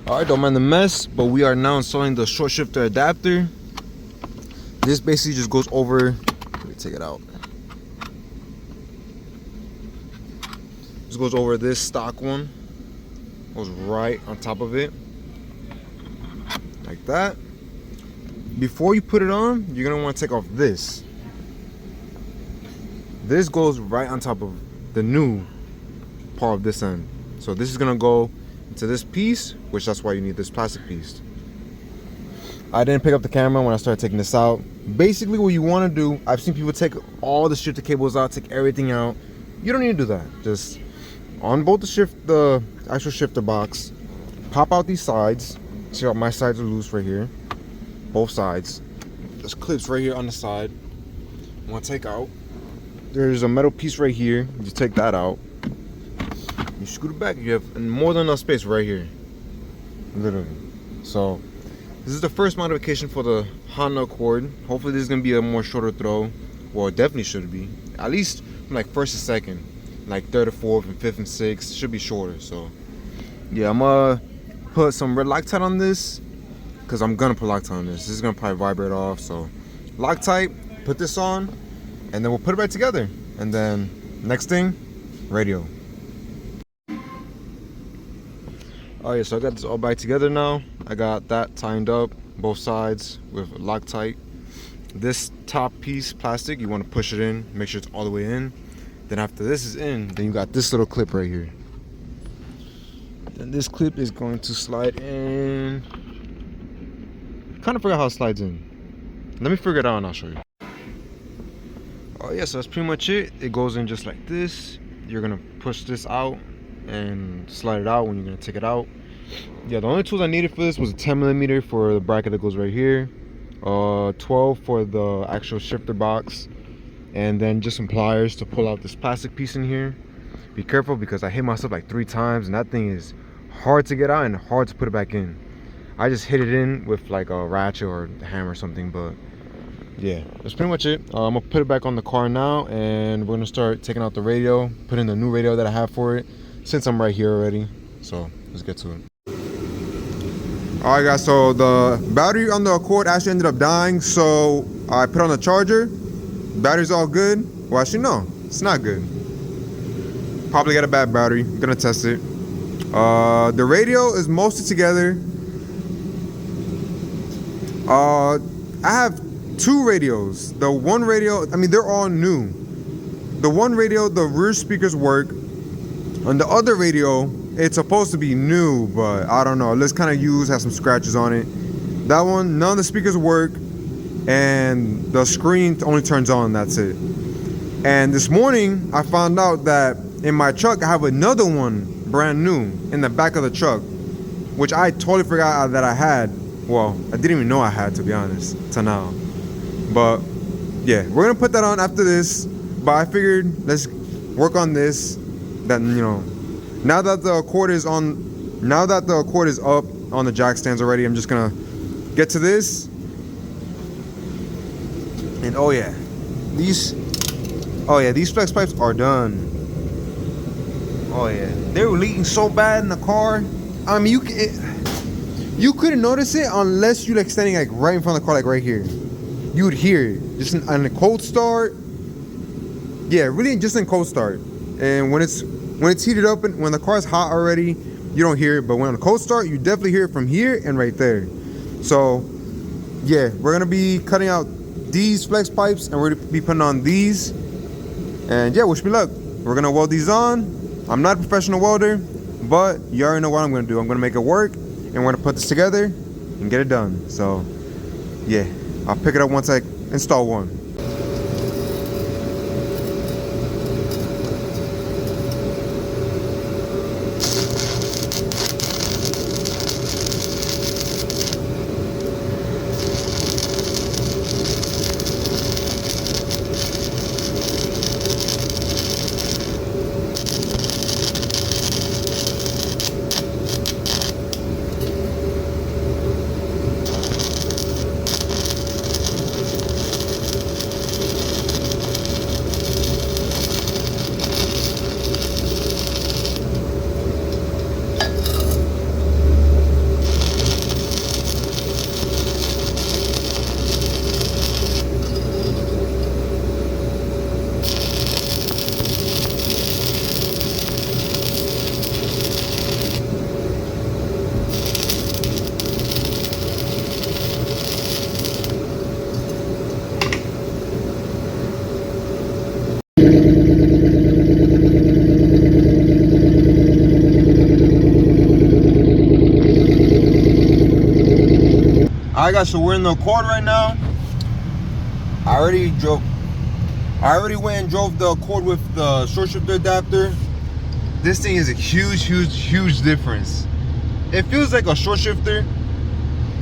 Alright, don't mind the mess, but we are now installing the short shifter adapter. This basically just goes over, let me take it out. This goes over this stock one. Goes right on top of it. Like that. Before you put it on, you're gonna want to take off this. This goes right on top of the new part of this end. So this is gonna go into this piece, which that's why you need this plastic piece. I didn't pick up the camera when I started taking this out. Basically what you want to do, I've seen people take all the shifter cables out, take everything out. You don't need to do that. Just on both the actual shifter box, pop out these sides. See how my sides are loose right here, both sides. There's clips right here on the side. I want to take out. There's a metal piece right here. You take that out. You scoot it back. You have more than enough space right here, literally. So this is the first modification for the Honda Accord. Hopefully this is gonna be a more shorter throw. Well, it definitely should be. At least from like first to second, like third to fourth and fifth and sixth should be shorter. So yeah, I'm gonna put some red Loctite on this because I'm gonna put Loctite on this. This is gonna probably vibrate off. So Loctite, put this on, and then we'll put it back together. And then next thing, radio. Alright, so I got this all back together now. I got that tied up, both sides with Loctite. This top piece, plastic, you want to push it in, make sure it's all the way in. Then after this is in, then you got this little clip right here. Then this clip is going to slide in. Kind of forgot how it slides in. Let me figure it out and I'll show you. Oh yeah, so that's pretty much it. It goes in just like this. You're gonna push this out and slide it out when you're gonna take it out. Yeah, the only tools I needed for this was a 10mm for the bracket that goes right here, 12 for the actual shifter box, and then just some pliers to pull out this plastic piece in here. Be careful because I hit myself like 3 times and that thing is hard to get out and hard to put it back in. I just hit it in with like a ratchet or a hammer or something, but yeah, that's pretty much it. I'm gonna put it back on the car now and we're gonna start taking out the radio, put in the new radio that I have for it since I'm right here already. So let's get to it. Alright guys, so the battery on the Accord actually ended up dying, so I put on the charger. Battery's all good. Well, actually no, it's not good. Probably got a bad battery. Gonna test it. The radio is mostly together. I have 2 radios. The one radio, I mean they're all new. The one radio, the rear speakers work. On the other radio, it's supposed to be new, but I don't know. It looks kind of used, has some scratches on it. That one, none of the speakers work, and the screen only turns on, that's it. And this morning, I found out that in my truck, I have another one brand new in the back of the truck, which I totally forgot that I had. Well, I didn't even know I had, to be honest, till now. But yeah, we're gonna put that on after this. But I figured let's work on this. That, you know, now that the Accord is on, now that the Accord is up on the jack stands already, I'm just gonna get to this. And oh yeah, these flex pipes are done. Oh yeah, they were leaking so bad in the car. I mean, you couldn't notice it unless you like standing like right in front of the car, like right here. You would hear it just on a cold start. Yeah, really just in cold start. And when it's heated up and when the car's hot already, you don't hear it. But when on a cold start, you definitely hear it from here and right there. So yeah, we're gonna be cutting out these flex pipes and we're gonna be putting on these. And yeah, wish me luck. We're gonna weld these on. I'm not a professional welder, but you already know what I'm gonna do. I'm gonna make it work and we're gonna put this together and get it done. So yeah, I'll pick it up once I install one. Alright guys, so we're in the Accord right now. I already went and drove the Accord with the short shifter adapter. This thing is a huge difference. It feels like a short shifter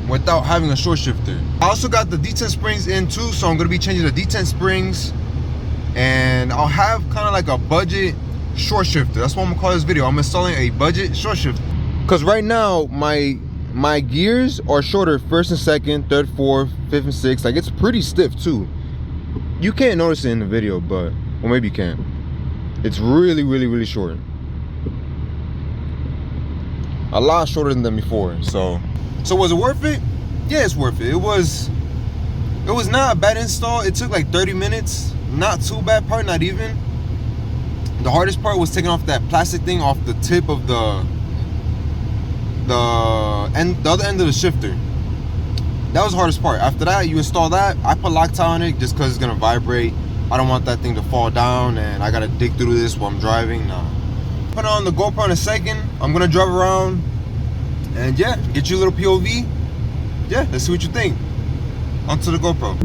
without having a short shifter. I also got the D10 springs in too, so I'm gonna be changing the D10 springs, and I'll have kind of like a budget short shifter. That's what I'm gonna call this video. I'm installing a budget short shifter. Cause right now my gears are shorter, first and second, third, fourth, fifth and sixth. Like, it's pretty stiff too. You can't notice it in the video, but, well, maybe you can. It's really short. A lot shorter than before. So was it worth it? Yeah, it's worth it. It was not a bad install. It took like 30 minutes. Not too bad part, not even. The hardest part was taking off that plastic thing off the tip of the other end of the shifter. That was the hardest part. After that, you install that. I put Loctite on it just because it's gonna vibrate. I don't want that thing to fall down and I gotta dig through this while I'm driving. Nah. Put on the GoPro in a second. I'm gonna drive around and yeah, get you a little POV. Yeah, let's see what you think. Onto the GoPro.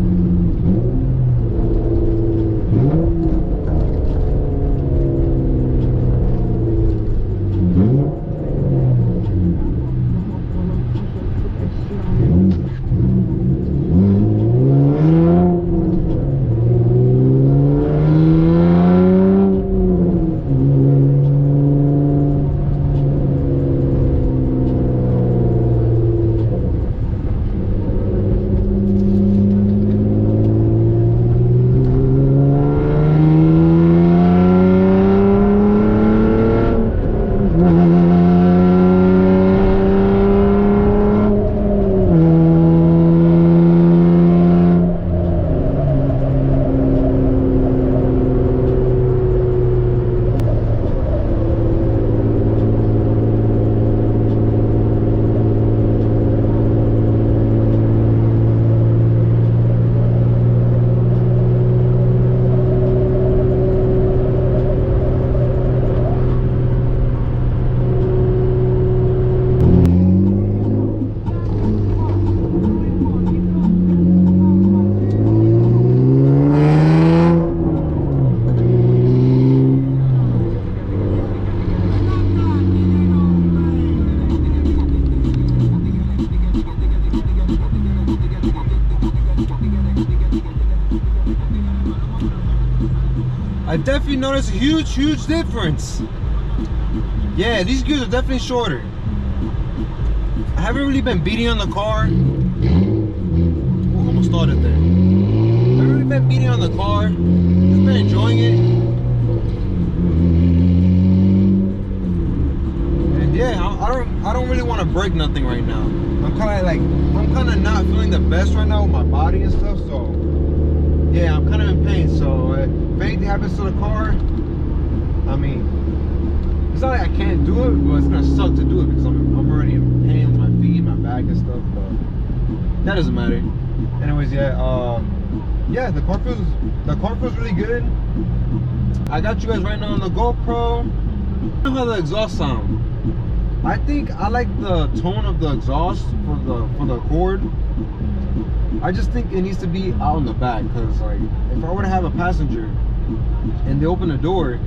I definitely noticed a huge difference. Yeah, these gears are definitely shorter. I haven't really been beating on the car. Ooh, almost started there. I haven't really been beating on the car. Just been enjoying it. And yeah, I don't really want to break nothing right now. I'm kind of not feeling the best right now with my body and stuff. So yeah, I'm kind of in pain. So if anything happens to the car, I mean, it's not like I can't do it, but it's gonna suck to do it because I'm already in pain with my feet, my back and stuff. But that doesn't matter. Anyways, yeah, yeah, the car feels really good. I got you guys right now on the GoPro. Look how the exhaust sound. I think I like the tone of the exhaust for the Accord. I just think it needs to be out in the back, because like if I were to have a passenger and they open the door,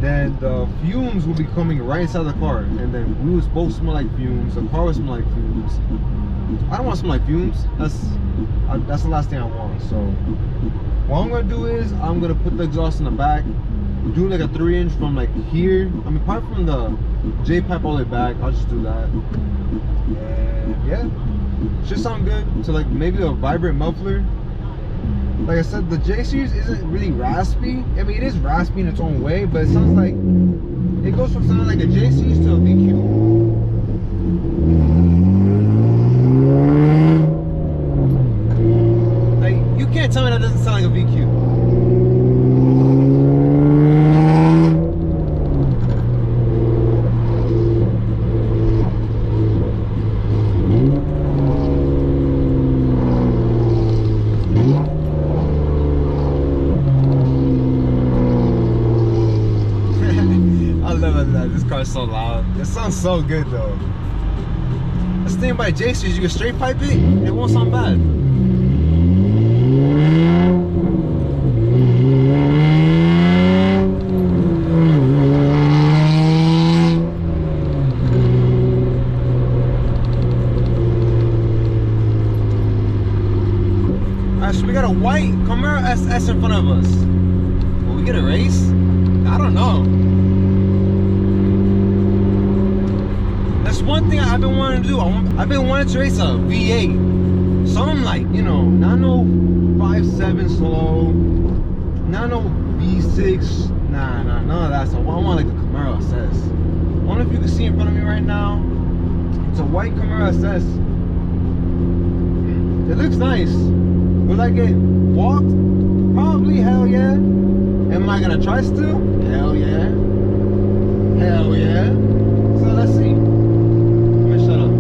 then the fumes will be coming right inside the car, and then we would both smell like fumes. The car would smell like fumes. I don't want to smell like fumes. That's the last thing I want. So what I'm gonna do is I'm gonna put the exhaust in the back, do like a 3-inch from like here. I mean, apart from the J pipe all the way back, I'll just do that. And yeah, should sound good. To like maybe a vibrant muffler. Like I said, the J series isn't really raspy. I mean, it is raspy in its own way, but it sounds like it goes from sounding like a J series to a VQ. Like, you can't tell me that doesn't sound like a VQ. This car is so loud. It sounds so good though. This thing by jseries, you can straight pipe it won't sound bad. Alright, so we got a white Camaro SS in front of us. Will we get a race? I don't know. That's one thing I've been wanting to do. I've been wanting to race a V8. Something like, you know, not no 5.7 slow, not no V6. Nah, none of that. So I want like a Camaro SS. I don't know if you can see in front of me right now. It's a white Camaro SS. It looks nice. Will I get walked? Probably, hell yeah. Am I gonna try still? Hell yeah. Hell yeah. So let's see. Let me shut up.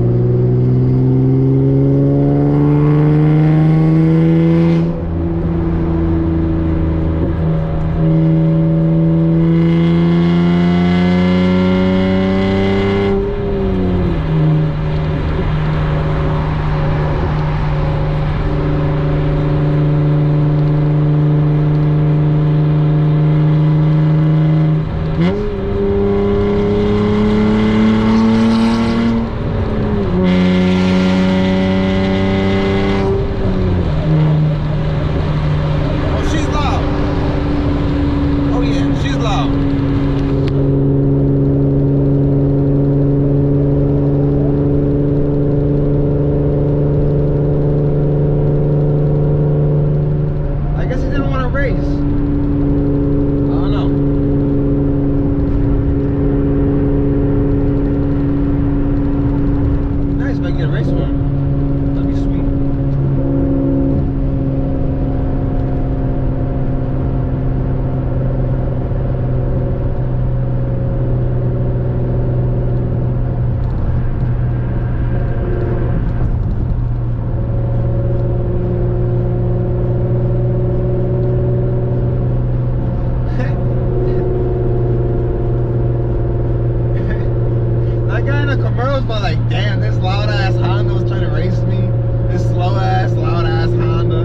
But like, damn, this loud ass Honda was trying to race me. This slow ass, loud ass Honda.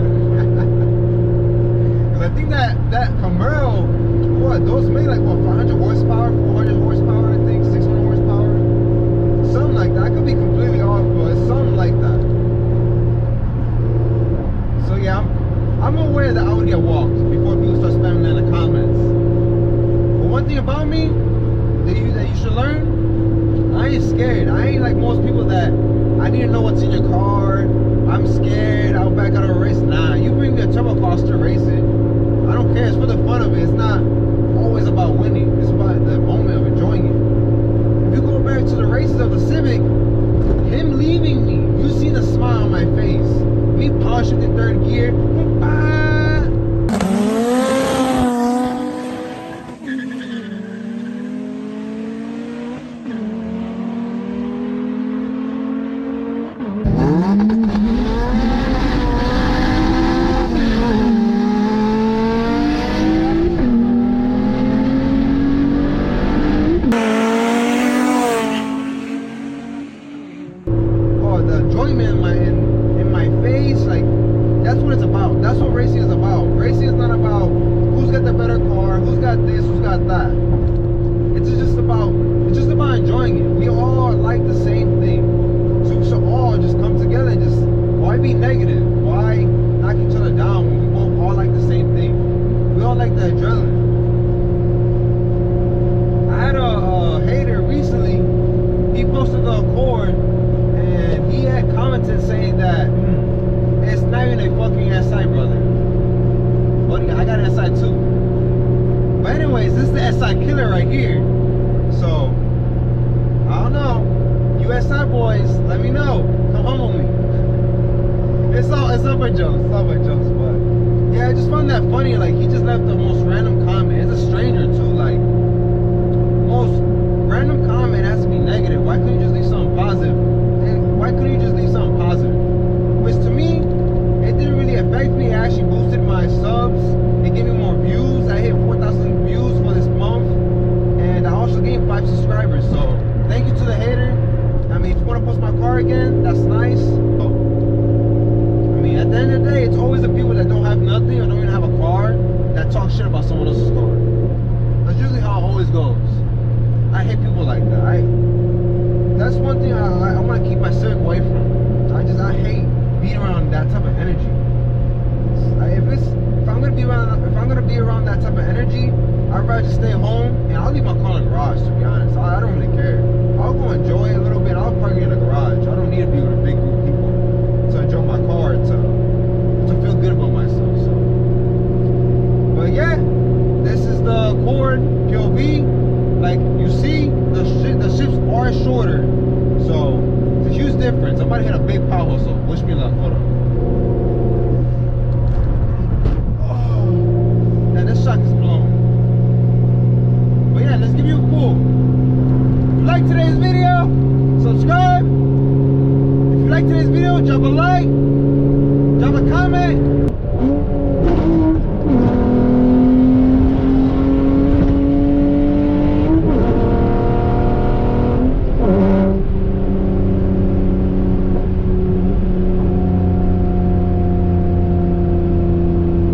Cause I think that Camaro, what, those made like what, 500 horsepower, 400 horsepower, I think, 600 horsepower, something like that. I could be completely off, but it's something like that. So yeah, I'm aware that I would get walked before people start spamming that in the comments. But one thing about me that you should learn. I ain't scared. I ain't like most people that I need to know what's in your car. I'm scared. I'll back out of a race. Nah, you bring me a turbo cost to race it. I don't care. It's for the fun of it. It's not always about winning. It's about the moment of enjoying it. If you go back to the races of the Civic, him leaving me, you seen a smile on my face. Me power shifting third gear. The enjoyment in my face, like, that's what it's about. That's what racing is about. Racing is not about who's got the better car, who's got this, who's got that. It's just about enjoying it. We all like the same thing, so we should all just come together and just, why be negative? Why knock each other down when we both all like the same thing? We all like the adrenaline. I had a hater recently. He posted the Accord. And he had commented saying that it's not even a fucking SI, brother. Buddy, I got an SI too. But anyways, this is the SI killer right here. So, I don't know. You SI boys, let me know. Come humble me. It's all for jokes. It's all for jokes. But yeah, I just found that funny. Like, he just left the most random comment. It's a stranger too. Like, most random comment has to be negative. Why couldn't you just leave something positive? Why couldn't you just leave something positive? Which to me, it didn't really affect me. It actually boosted my subs. It gave me more views. I hit 4,000 views for this month. And I also gained 5 subscribers. So thank you to the hater. I mean, if you want to post my car again, I keep my Civic away from. I hate being around that type of energy. If I'm gonna be around that type of energy, I'd rather just stay home, and I'll leave my car in the garage, to be honest. I don't really care. I'll go enjoy it a little bit. I'll park it in the garage. I don't need to be with a big group of people to enjoy my car, to feel good about myself. So, but yeah, this is the Accord POV. Like you see, the ships are shorter, so it's a huge difference. I'm about to hit a big pothole, so wish me luck. Hold on. This shock is blown. But yeah, let's give you a pull. If you like today's video, subscribe. If you like today's video, drop a like, drop a comment.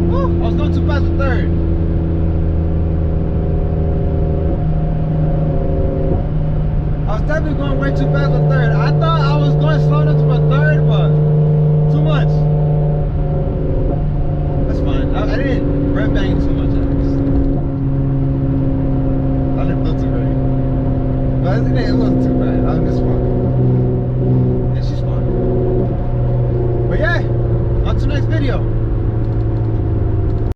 I was going too fast with third. Definitely going way too fast with third. I thought I was going slow enough for third, but too much. That's fine. I didn't rev bang too much, at least. I didn't feel too great. But it wasn't too bad. It's fine.